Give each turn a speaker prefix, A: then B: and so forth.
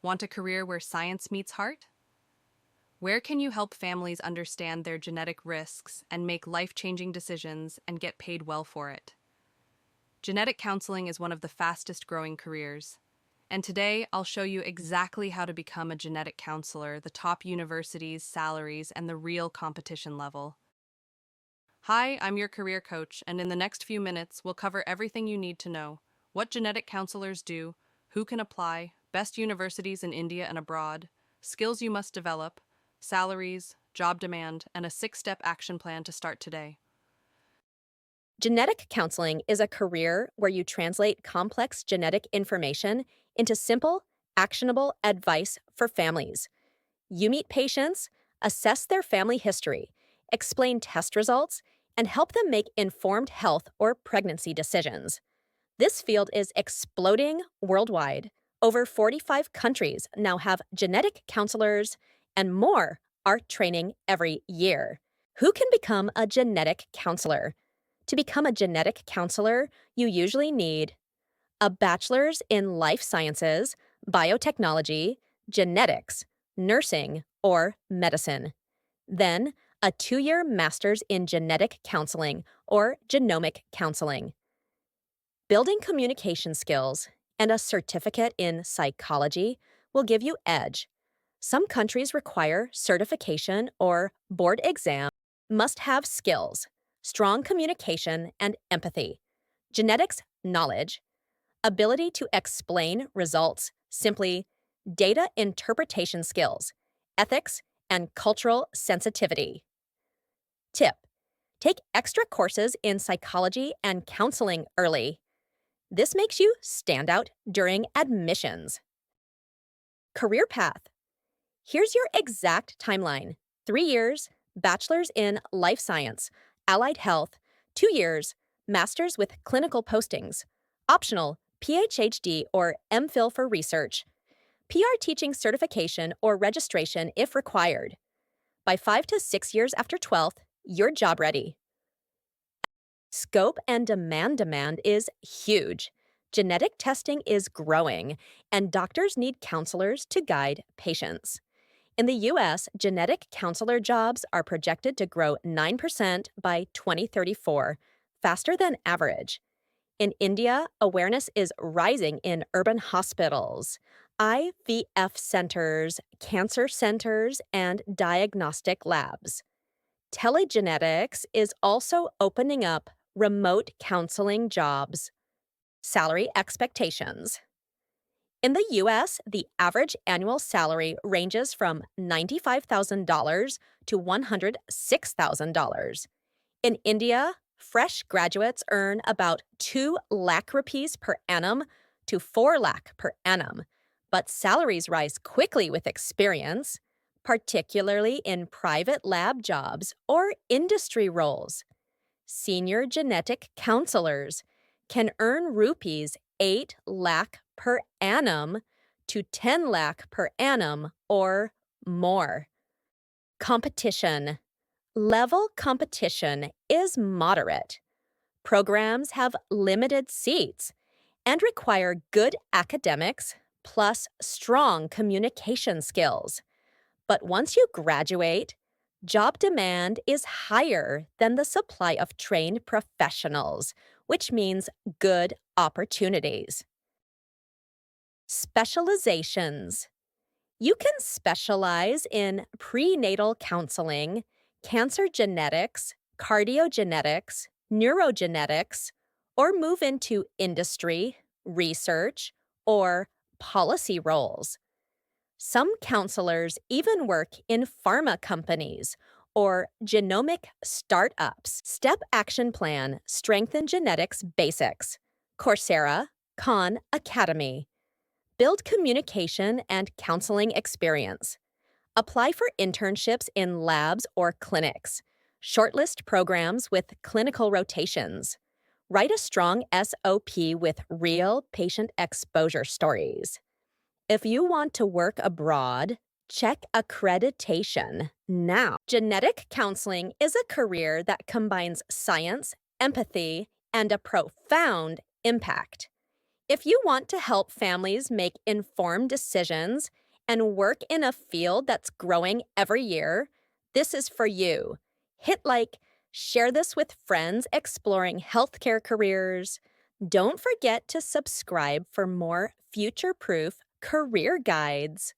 A: Want a career where science meets heart? Where can you help families understand their genetic risks and make life-changing decisions and get paid well for it? Genetic counseling is one of the fastest growing careers. And today, I'll show you exactly how to become a genetic counselor, the top universities, salaries, and the real competition level. Hi, I'm your career coach, and in the next few minutes, we'll cover everything you need to know: what genetic counselors do, who can apply, best universities in India and abroad, skills you must develop, salaries, job demand, and a 6-step action plan to start today.
B: Genetic counseling is a career where you translate complex genetic information into simple, actionable advice for families. You meet patients, assess their family history, explain test results, and help them make informed health or pregnancy decisions. This field is exploding worldwide. Over 45 countries now have genetic counselors, and more are training every year. Who can become a genetic counselor? To become a genetic counselor, you usually need a bachelor's in life sciences, biotechnology, genetics, nursing, or medicine. Then, a 2-year master's in genetic counseling or genomic counseling. Building communication skills and a certificate in psychology will give you edge. Some countries require certification or board exam. Must-have skills: strong communication and empathy, genetics knowledge, ability to explain results simply, data interpretation skills, ethics, and cultural sensitivity. Tip: take extra courses in psychology and counseling early. This makes you stand out during admissions. Career path. Here's your exact timeline: 3 years, bachelor's in life science, allied health; 2 years, master's with clinical postings; optional, PhD or MPhil for research; PR teaching certification or registration if required. By 5 to 6 years after 12th, you're job ready. Scope and demand is huge. Genetic testing is growing, and doctors need counselors to guide patients. In the U.S., genetic counselor jobs are projected to grow 9% by 2034, faster than average. In India, awareness is rising in urban hospitals, IVF centers, cancer centers, and diagnostic labs. Telegenetics is also opening up remote counseling jobs. Salary expectations. In the U.S., the average annual salary ranges from $95,000 to $106,000. In India, fresh graduates earn about 2 lakh rupees per annum to 4 lakh per annum, but salaries rise quickly with experience, particularly in private lab jobs or industry roles. Senior genetic counselors can earn rupees 8 lakh per annum to 10 lakh per annum or more. Competition. Level competition is moderate. Programs have limited seats and require good academics plus strong communication skills. But once you graduate, job demand is higher than the supply of trained professionals, which means good opportunities. Specialisations. You can specialize in prenatal counseling, cancer genetics, cardiogenetics, neurogenetics, or move into industry, research, or policy roles. Some counselors even work in pharma companies or genomic startups. Step Action Plan: Strengthen Genetics Basics. Coursera, Khan Academy. Build communication and counseling experience. Apply for internships in labs or clinics. Shortlist programs with clinical rotations. Write a strong SOP with real patient exposure stories. If you want to work abroad, check accreditation now. Genetic counseling is a career that combines science, empathy, and a profound impact. If you want to help families make informed decisions and work in a field that's growing every year, this is for you. Hit like, share this with friends exploring healthcare careers. Don't forget to subscribe for more future proof career guides.